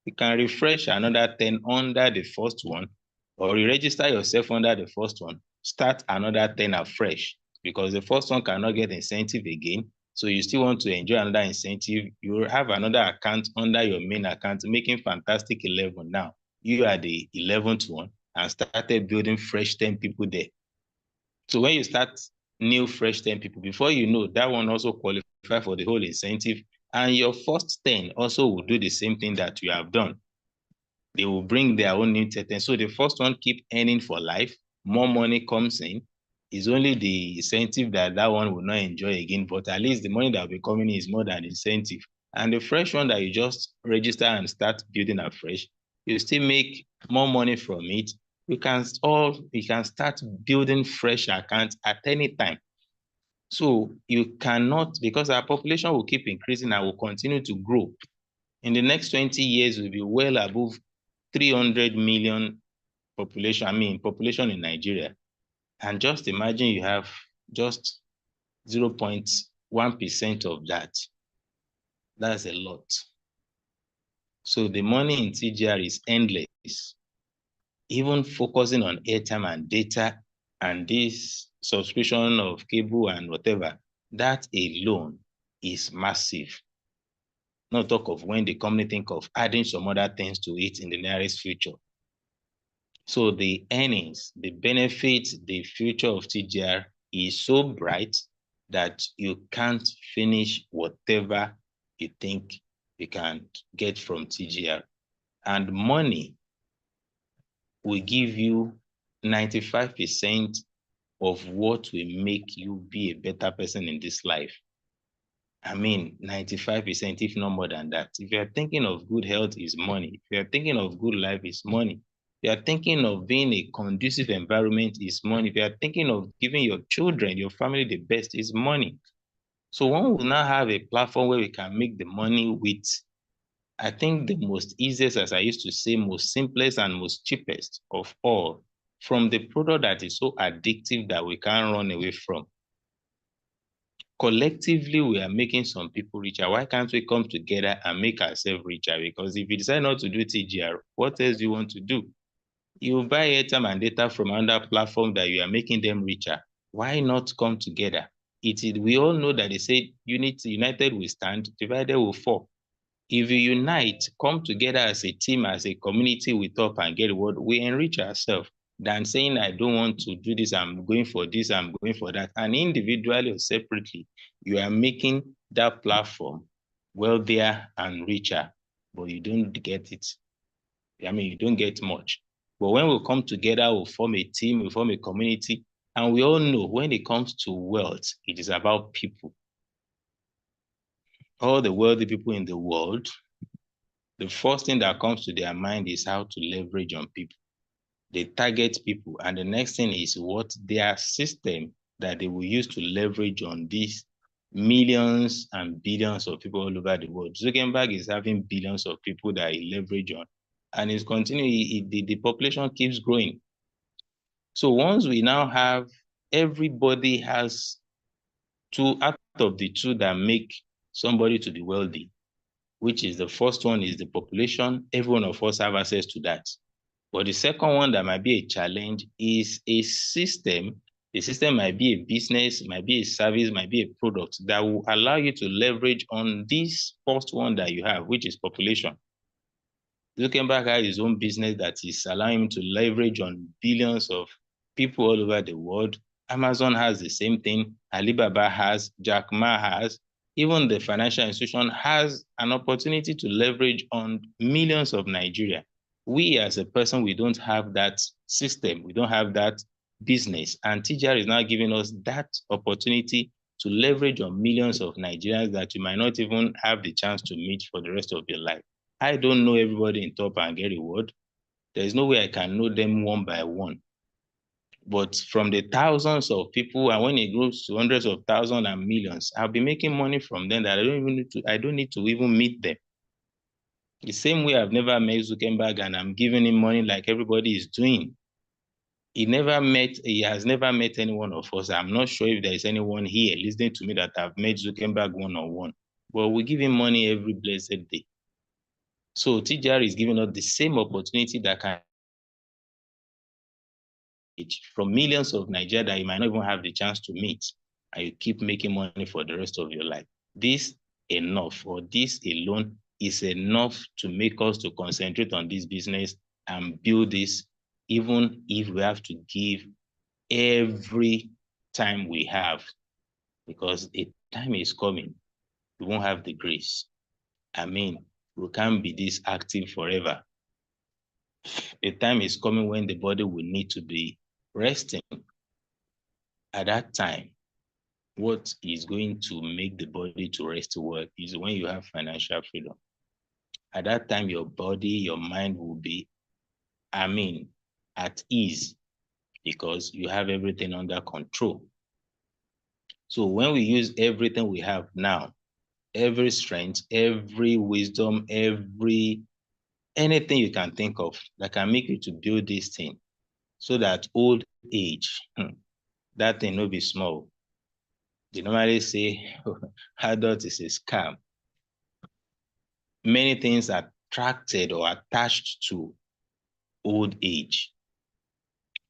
You can refresh another 10 under the first one, or you register yourself under the first one, start another 10 afresh, because the first one cannot get incentive again. So you still want to enjoy another incentive. You will have another account under your main account, making fantastic 11 now. You are the 11th one and started building fresh 10 people there. So when you start new fresh 10 people, before you know, that one also qualify for the whole incentive. And your first 10 also will do the same thing that you have done. They will bring their own new 10. So the first one keep earning for life. More money comes in. It's only the incentive that that one will not enjoy again. But at least the money that will be coming in is more than incentive. And the fresh one that you just register and start building afresh, you still make more money from it. You can start building fresh accounts at any time. So you cannot, because our population will keep increasing and will continue to grow. In the next 20 years, we'll be well above 300 million population in Nigeria. And just imagine you have just 0.1% of that. That's a lot. So the money in TGR is endless. Even focusing on airtime and data and this subscription of cable and whatever, that alone is massive. Not talk of when the company think of adding some other things to it in the nearest future. So the earnings, the benefits, the future of TGR is so bright that you can't finish whatever you think you can get from TGR. And money will give you 95% of what will make you be a better person in this life. I mean, 95%, if not more than that. If you're thinking of good health, is money. If you're thinking of good life, is money. If you're thinking of being a conducive environment, is money. If you're thinking of giving your children, your family the best, is money. So one will now have a platform where we can make the money with, I think, the most easiest, as I used to say, most simplest and most cheapest of all, from the product that is so addictive that we can't run away from. Collectively, we are making some people richer. Why can't we come together and make ourselves richer? Because if you decide not to do TGR, what else do you want to do? You buy airtime and data from another platform that you are making them richer. Why not come together? We all know that they say united we stand, divided we fall. If you unite, come together as a team, as a community, we talk and get what we enrich ourselves than saying, I don't want to do this, I'm going for this, I'm going for that. And individually or separately, you are making that platform wealthier and richer, but you don't get it. I mean, you don't get much. But when we come together, we form a team, we form a community, and we all know when it comes to wealth, it is about people. All the wealthy people in the world, the first thing that comes to their mind is how to leverage on people. They target people, and the next thing is what their system that they will use to leverage on these millions and billions of people all over the world. Zuckerberg is having billions of people that he leverage on, and it's continuing. The population keeps growing. So once we now have, everybody has two out of the two that make somebody to be wealthy, which is the first one is the population. Every one of us have access to that. But the second one that might be a challenge is a system. The system might be a business, might be a service, might be a product that will allow you to leverage on this first one that you have, which is population. Zuckerberg has his own business that is allowing him to leverage on billions of people all over the world. Amazon has the same thing. Alibaba has, Jack Ma has. Even the financial institution has an opportunity to leverage on millions of Nigeria. We as a person, we don't have that system. We don't have that business. And TGR is now giving us that opportunity to leverage on millions of Nigerians that you might not even have the chance to meet for the rest of your life. I don't know everybody in top and get reward. There's no way I can know them one by one. But from the thousands of people, and when it grows to hundreds of thousands and millions, I'll be making money from them that I don't need to even meet them. The same way I've never met Zuckerberg and I'm giving him money like everybody is doing. He has never met any one of us. I'm not sure if there is anyone here listening to me that I've met Zuckerberg one-on-one. But we give him money every blessed day. So TGR is giving us the same opportunity that can from millions of Nigerians that you might not even have the chance to meet, and you keep making money for the rest of your life. This enough, or this alone is enough to make us to concentrate on this business and build this, even if we have to give every time we have, because a time is coming, we won't have the grace. I mean, we can't be this active forever. A time is coming when the body will need to be resting. At that time, what is going to make the body to rest well is when you have financial freedom. At that time, your body, your mind will be, at ease, because you have everything under control. So when we use everything we have now, every strength, every wisdom, anything you can think of that can make you to build this thing, so that old age, that thing will be small. They normally say adult is a scam. Many things are attracted or attached to old age.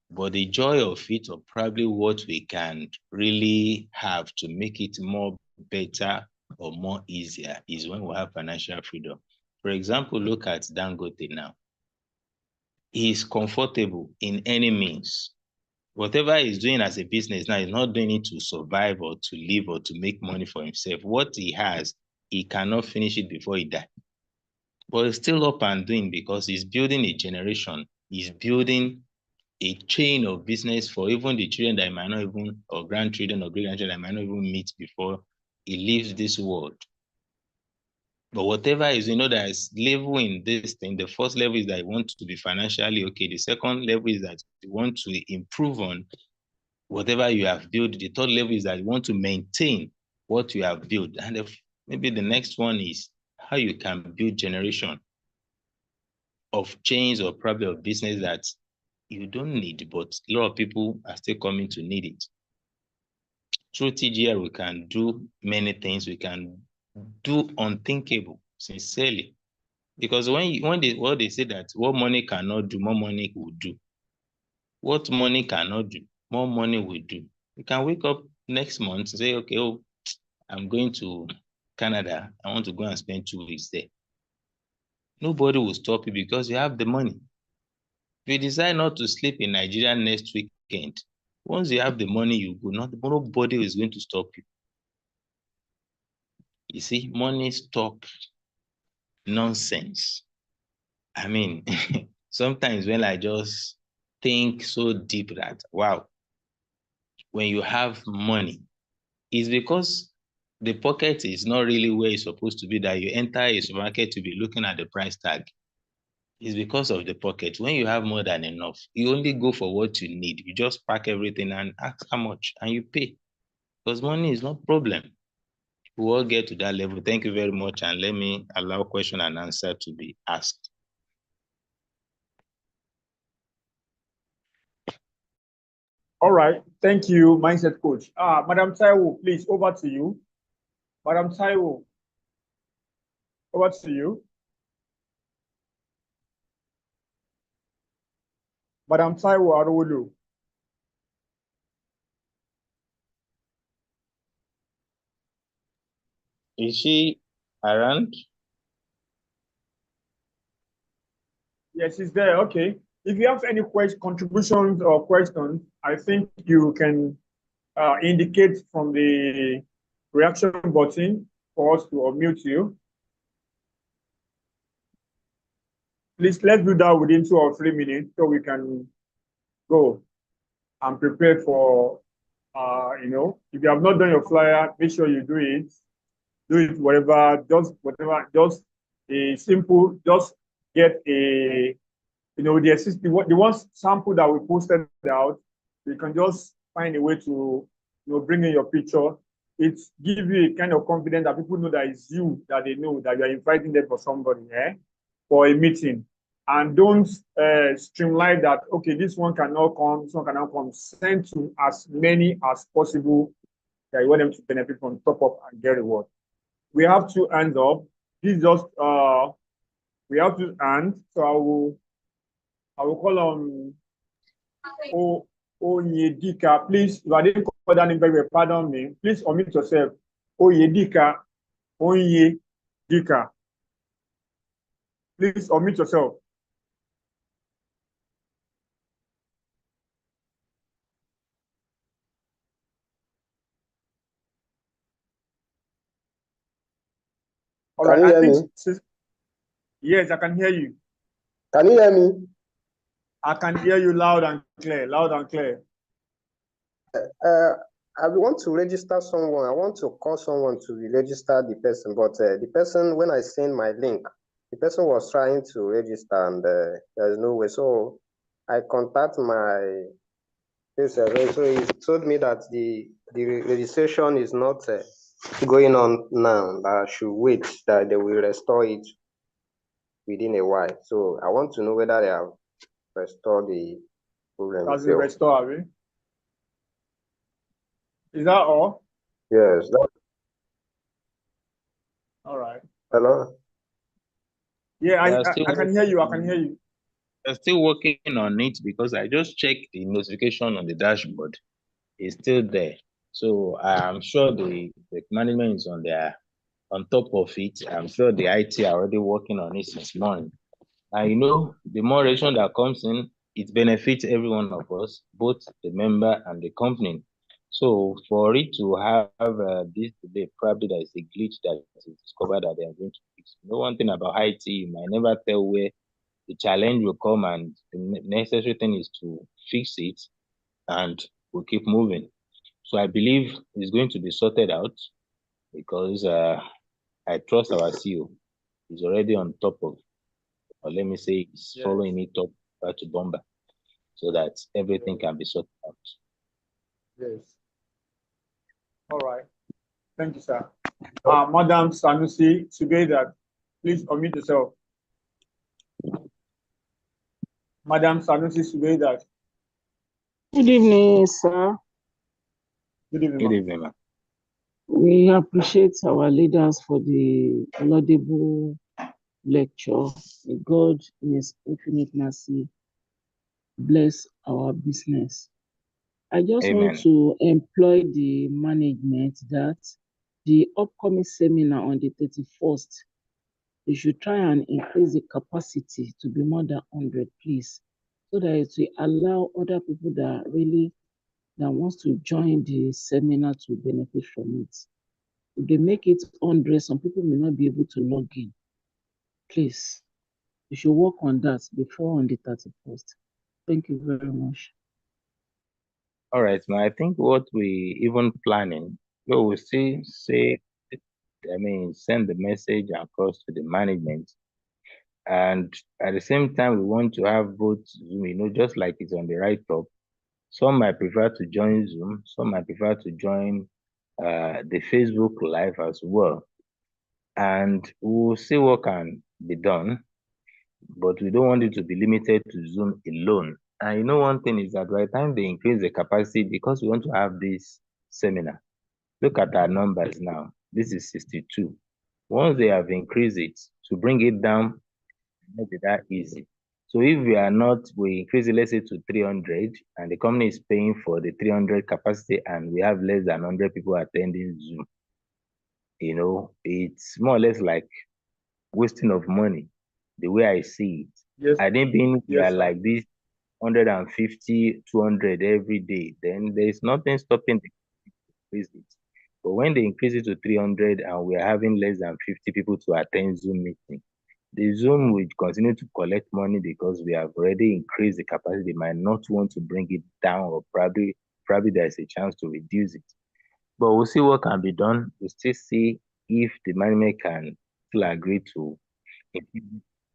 But the joy of it, or probably what we can really have to make it more better or more easier, is when we have financial freedom. For example, look at Dangote now. He is comfortable in any means. Whatever he's doing as a business now, he's not doing it to survive or to live or to make money for himself. What he has, he cannot finish it before he dies. But he's still up and doing, because he's building a generation. He's building a chain of business for even the children that might not even, or grandchildren or great-grandchildren that might not even meet before he leaves this world. But whatever is, there is level in this thing. The first level is that you want to be financially okay. The second level is that you want to improve on whatever you have built. The third level is that you want to maintain what you have built. And maybe the next one is how you can build generation of chains or probably of business that you don't need, but a lot of people are still coming to need it. Through TGR, we can do many things. We can do unthinkable, sincerely. Because what they say that what money cannot do, more money will do. What money cannot do, more money will do. You can wake up next month and say, okay, I'm going to Canada. I want to go and spend 2 weeks there. Nobody will stop you because you have the money. If you decide not to sleep in Nigeria next weekend, once you have the money, you go. Nobody is going to stop you. You see, money stops nonsense. Sometimes when I just think so deep that, wow, when you have money, it's because the pocket is not really where it's supposed to be, that you enter a supermarket to be looking at the price tag. It's because of the pocket. When you have more than enough, you only go for what you need. You just pack everything and ask how much, and you pay. Because money is not a problem. We all get to that level. Thank you very much, and let me allow question and answer to be asked. All right. Thank you, Mindset Coach. Madam Taiwo, please, over to you. Madam Taiwo, over to you. Madam Taiwo Arowolo. Is she around? Yes, she's there. Okay. If you have any contributions or questions, I think you can indicate from the reaction button for us to unmute you. Please, let's do that within 2 or 3 minutes so we can go and prepare for, if you have not done your flyer, make sure you do it. Do it whatever, just a simple, just get a, the one sample that we posted out, you can just find a way to, bring in your picture. It gives you a kind of confidence that people know that it's you, that they know that you are inviting them for somebody, for a meeting. And don't streamline that, okay, this one cannot come, this one cannot come. Send to as many as possible that you want them to benefit from, top up and get reward. We have 2 hands up. This is just, We have to end, so I will call on Onyedika. Please, if I didn't call that name very well, pardon me. Please unmute yourself. Onyedika. Onyedika. Please unmute yourself. All right, I think, yes, I can hear you. Can you hear me? I can hear you loud and clear, loud and clear. I want to register someone. I want to call someone to register the person, but the person, when I send my link, the person was trying to register and there's no way. So I contact my so he told me that the registration is not going on now, that I should wait, that they will restore it within a while. So I want to know whether they have restored the program. Does it restore, Abi? Is that all? Yes. All right. Hello? Yeah, I can hear you. I can hear you. They're still working on it because I just checked the notification on the dashboard. It's still there. So I'm sure the management is on top of it. I'm sure the IT are already working on it since morning. And you know, the more reaction that comes in, it benefits every one of us, both the member and the company. So for it to have this today, probably there is a glitch that is discovered that they are going to fix. You know, one thing about IT, you might never tell where the challenge will come, and the necessary thing is to fix it, and we'll keep moving. So I believe it's going to be sorted out because I trust our CEO. He's already on top of, or let me say, he's following it up to bomber, so that everything can be sorted out. Yes. All right. Thank you, sir. Madam Sanusi Subeda, please unmute yourself. Madam Sanusi Subeda. Good evening, sir. Good evening. Good evening, ma'am. We appreciate our leaders for the laudable lecture. May God, in His infinite mercy, bless our business. I just Amen. want to employ the management that the upcoming seminar on the 31st, they should try and increase the capacity to be more than 100, please, so that it will allow other people that wants to join the seminar to benefit from it. If they make it 100, some people may not be able to log in. Please, you should work on that before on the 31st. Thank you very much. All right, now I think what we even planning, we still say, send the message across to the management. And at the same time, we want to have both Zoom, just like it's on the right top. Some might prefer to join Zoom, some might prefer to join the Facebook Live as well. And we'll see what can be done, but we don't want it to be limited to Zoom alone. And one thing is that by the time they increase the capacity, because we want to have this seminar, look at our numbers now. This is 62. Once they have increased it, to bring it down, not be that easy. So if we increase it, let's say to 300, and the company is paying for the 300 capacity, and we have less than 100 people attending Zoom, it's more or less like wasting of money, the way I see it. Yes. I think being we Yes, are sir. like this 150, 200 every day, then there's nothing stopping the increase it. But when they increase it to 300 and we are having less than 50 people to attend Zoom meeting, the Zoom will continue to collect money because we have already increased the capacity. They might not want to bring it down, or probably there's a chance to reduce it. But we'll see what can be done. We'll still see if the management can still agree to.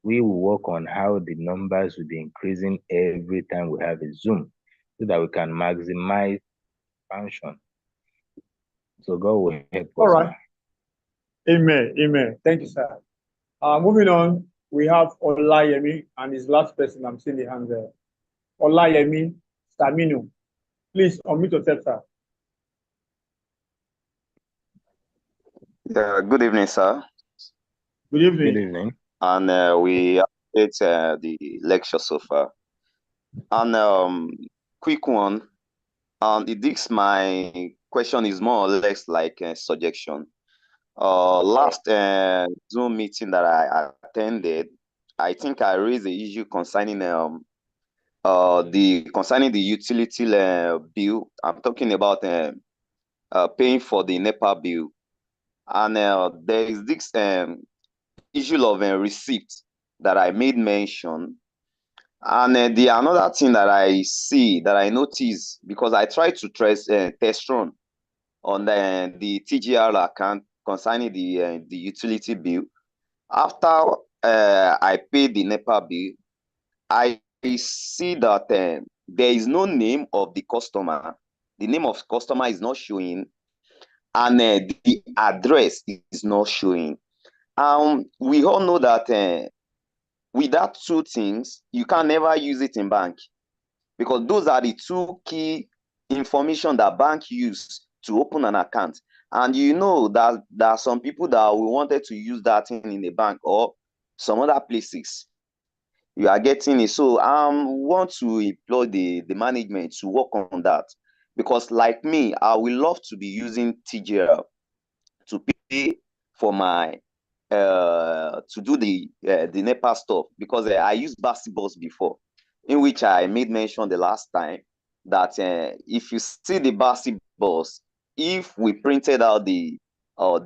We will work on how the numbers will be increasing every time we have a Zoom, so that we can maximize function. So God will help us. All right. Amen. Amen. Thank you, sir. Moving on, we have Olayemi, and his last person, I'm seeing the hand there. Olayemi Staminu. Please unmute yourself, sir. Good evening, sir. Good evening. Good evening. and we appreciate the lecture so far. And quick one, this my question is more or less like a suggestion. Last Zoom meeting that I attended, I think I raised the issue concerning the utility bill. I'm talking about paying for the NEPA bill, and there is this issue of receipt that I made mention. And the another thing that I see that I notice, because I tried to test run on the TGR account concerning the utility bill. After I paid the NEPA bill, I see that there is no name of the customer. The name of customer is not showing, and the address is not showing. We all know that with that two things, you can never use it in bank, because those are the two key information that bank use to open an account. And you know that there are some people that we wanted to use that thing in the bank or some other places. You are getting it. So I want to employ the management to work on that, because like me, I will love to be using TGL to pay for my to do the NEPA stuff, because I used Basibus before, in which I made mention the last time that if you see the Basibus, if we printed out the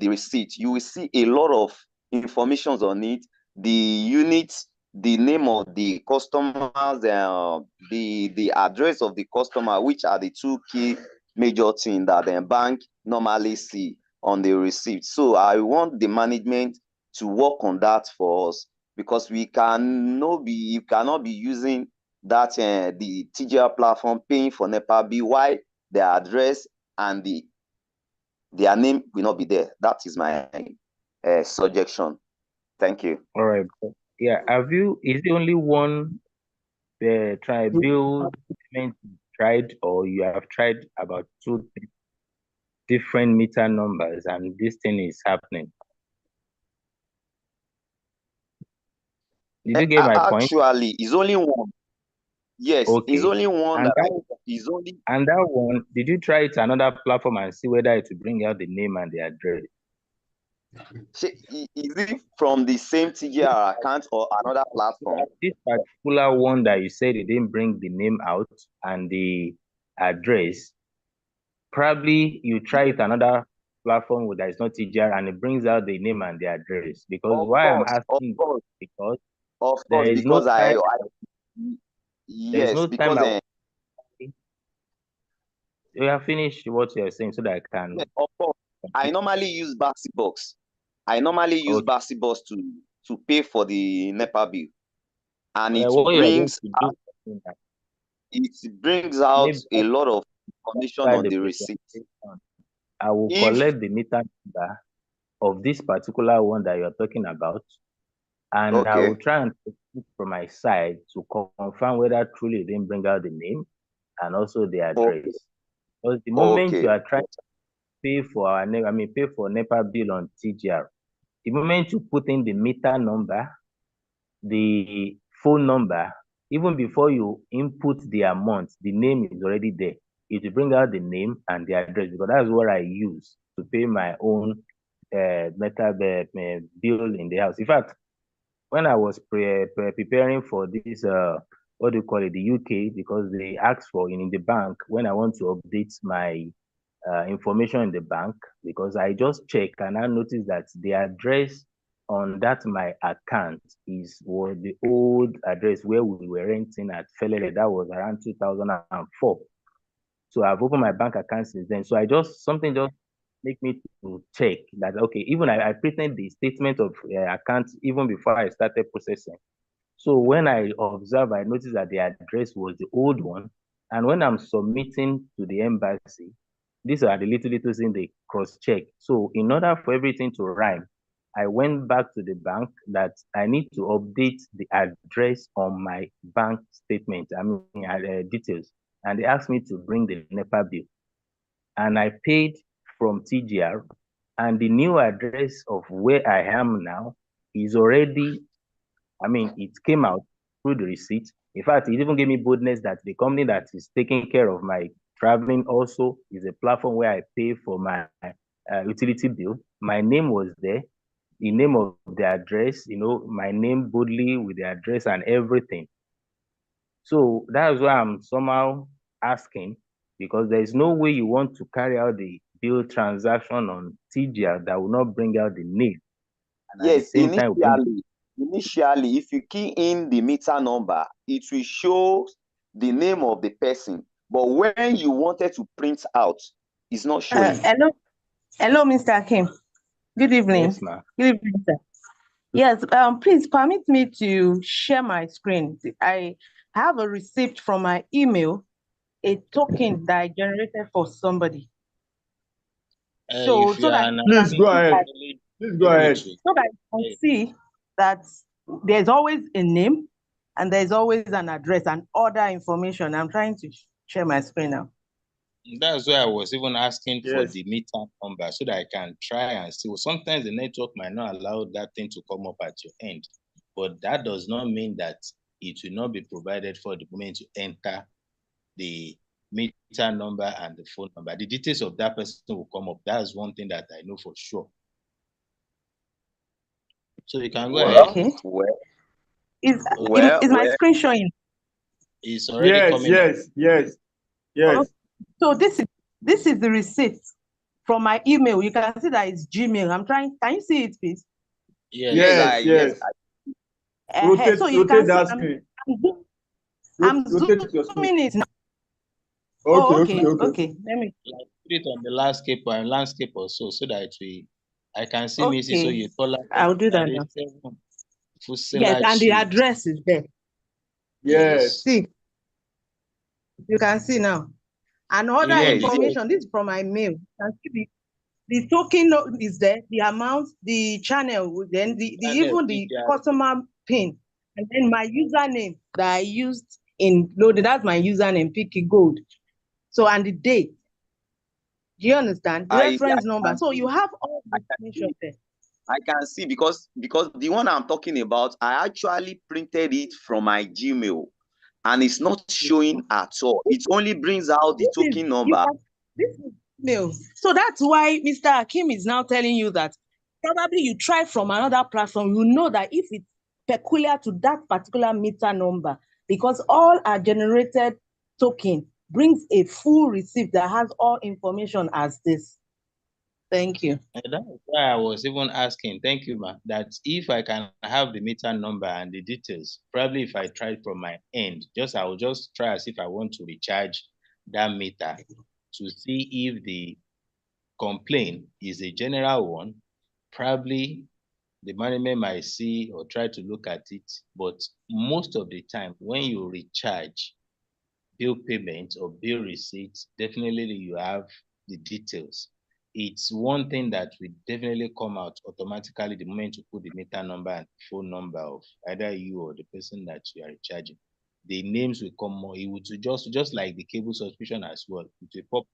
receipt, you will see a lot of information on it, the units, the name of the customers, the address of the customer, which are the two key major things that the bank normally see on the receipt. So I want the management to work on that for us, because you cannot be using that the TGR platform paying for NEPA bill while the address and their name will not be there. That is my suggestion. Thank you. All right. Yeah. Is the only one the bill payment tried, or you have tried about two different meter numbers and this thing is happening? Did you get my point? Actually, it's only one. Yes, Okay. it's only one. And that one, did you try it another platform and see whether it will bring out the name and the address? Is it from the same TGR account or another platform? This particular one that you said it didn't bring the name out and the address, probably you try it another platform that is not TGR and it brings out the name and the address. Because why I'm asking, because there is no time. Yes, because you have finished what you're saying so that I can. Of course, I normally use Basibus. I normally use Basibus to pay for the NEPA bill, and it brings out a lot of information on the receipt. I will collect the meter number of this particular one that you're talking about, and I will try and take it from my side to confirm whether truly they didn't bring out the name and also the address. Because the moment you are trying to pay for pay for NEPA bill on TGR, the moment you put in the meter number, the phone number, even before you input the amount, the name is already there. It will bring out the name and the address, because that's what I use to pay my own meter bill in the house. In fact, when I was preparing for this, what do you call it, the UK, because they asked for in the bank when I want to update my information in the bank, because I just checked and I noticed that the address on that my account was the old address where we were renting at Felele. That was around 2004. So I've opened my bank account since then. So something just make me to check that, okay, even I printed the statement of account even before I started processing. So when I observe, I noticed that the address was the old one. And when I'm submitting to the embassy, these are the little things they cross-check. So in order for everything to rhyme, I went back to the bank that I need to update the address on my bank statement, details. And they asked me to bring the NEPA bill. And I paid from TGR, and the new address of where I am now is already I mean, it came out through the receipt. In fact, it even gave me boldness that the company that is taking care of my traveling also is a platform where I pay for my utility bill. My name was there, the name of the address, my name boldly with the address and everything. So that's why I'm somehow asking, because there is no way you want to carry out the bill transaction on TGR that will not bring out the name. And Yes, at the same time, initially, if you key in the meter number, it will show the name of the person. But when you wanted to print out, it's not showing. Hello, Mr. Akim. Good evening. Yes, ma'am. Good evening, sir. Yes, please permit me to share my screen. I have a receipt from my email, a token that I generated for somebody. So that please go ahead. Please go ahead. So that you can see that there's always a name and there's always an address and other information. I'm trying to share my screen now. That's why I was even asking for the meter number so that I can try and see. Well, sometimes the network might not allow that thing to come up at your end, but that does not mean that it will not be provided for the moment you enter the meter number and the phone number. The details of that person will come up. That's one thing that I know for sure. So you can go ahead. Okay. Is my screen showing? It's already coming up. Yes. So this is the receipt from my email. You can see that it's Gmail. Can you see it, please? Yes. So you can that see screen. I'm zooming it now. Okay. Let me put it on the landscape or so that I can see me. So you call up. I'll do that now. Yes, and the address is there. Yes. See, you can see now. And other information, this is from my mail. You can see the token is there, the amount, the channel, then even the customer PIN, and then my username that I used in loaded. That's my username, Picky Gold. So, and the date. Do you understand? The reference number. So you have all the information there. I can see because the one I'm talking about, I actually printed it from my Gmail. And it's not showing at all. It only brings out the token number. This is email. So that's why Mr. Akim is now telling you that probably you try from another platform, you know that if it's peculiar to that particular meter number, because all our generated token brings a full receipt that has all information as this. Thank you. And that's why I was even asking, thank you, ma, that if I can have the meter number and the details, probably if I try from my end, I will just try as if I want to recharge that meter to see if the complaint is a general one. Probably the management might see or try to look at it, but most of the time when you recharge bill payment or bill receipts, definitely you have the details. It's one thing that will definitely come out automatically the moment you put the meter number and phone number of either you or the person that you are recharging. The names will come more. It will just like the cable subscription as well. It will pop.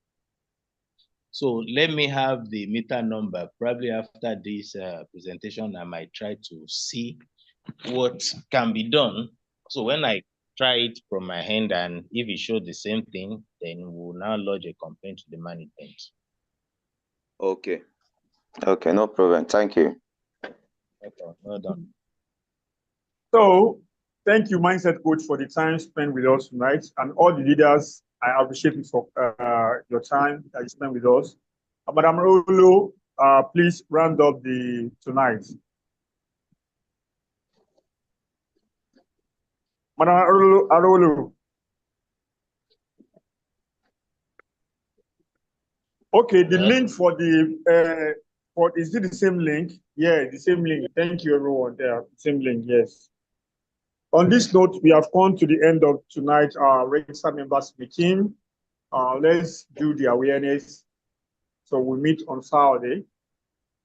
So let me have the meter number. Probably after this presentation, I might try to see what can be done. So when I try it from my hand and if it shows the same thing, then we'll now lodge a complaint to the management. Okay, no problem. Thank you. Okay, well done. So, thank you, Mindset Coach, for the time spent with us tonight, and all the leaders. I appreciate you for your time that you spent with us. Madam Arolo, please round up tonight. Madam Arolo. Okay, the link for is it the same link? Yeah, the same link. Thank you, everyone. There, same link. Yes. On this note, we have come to the end of tonight's registered members meeting. Let's do the awareness. So we meet on Saturday,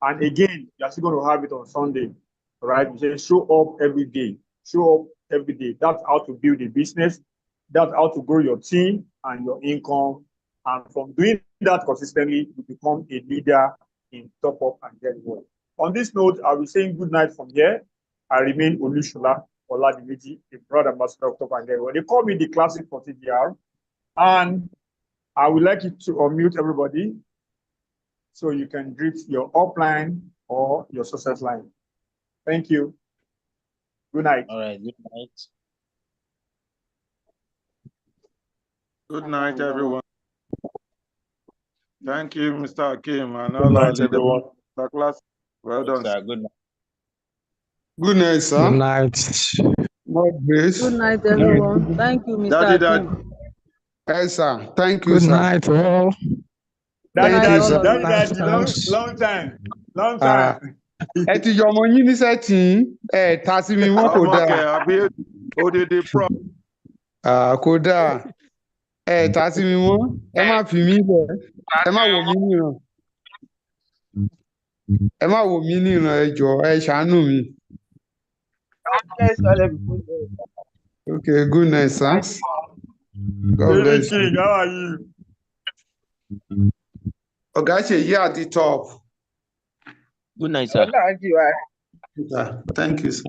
and again, we're still going to have it on Sunday. All right? We say show up every day. Show up every day. That's how to build a business. That's how to grow your team and your income. And from doing that consistently, you become a leader in Top Up and Get Well. On this note, I'll be saying good night from here. I remain Olushola. Oladimiji, the brother ambassador of Top and Get. They call me the classic for TDR. And I would like you to unmute everybody so you can greet your upline or your success line. Thank you. Good night. All right, good night. Good night, everyone. Thank you, Mr. Akim, and all our leaders. Class. Well done. Sir, good night. Good night, sir. Good night. More grace. Good night, everyone. Thank you, Mr. Daddy, Akim. Yes, sir. Thank you, Good sir. night, all. Daddy, long time. Long time. Ẹ ti yọ ọmọ yín ní sẹ́tìn ta sí mi mọ́ kò dáa. Kò dáa. Ta sí mi mọ́. Ẹ má fi mí lẹ̀. Ẹ má wò mí níran. Ẹ má wò mí níran, ẹ jọ̀ọ́, ẹ ṣàánú mi. Okay, good night, sir. God bless you. How are you? Ọ̀gá Ṣèyí at the top. Good night, sir. Thank you, sir.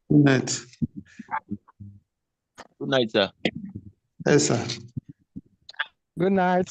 Good night. Good night, sir. Yes, sir. Good night.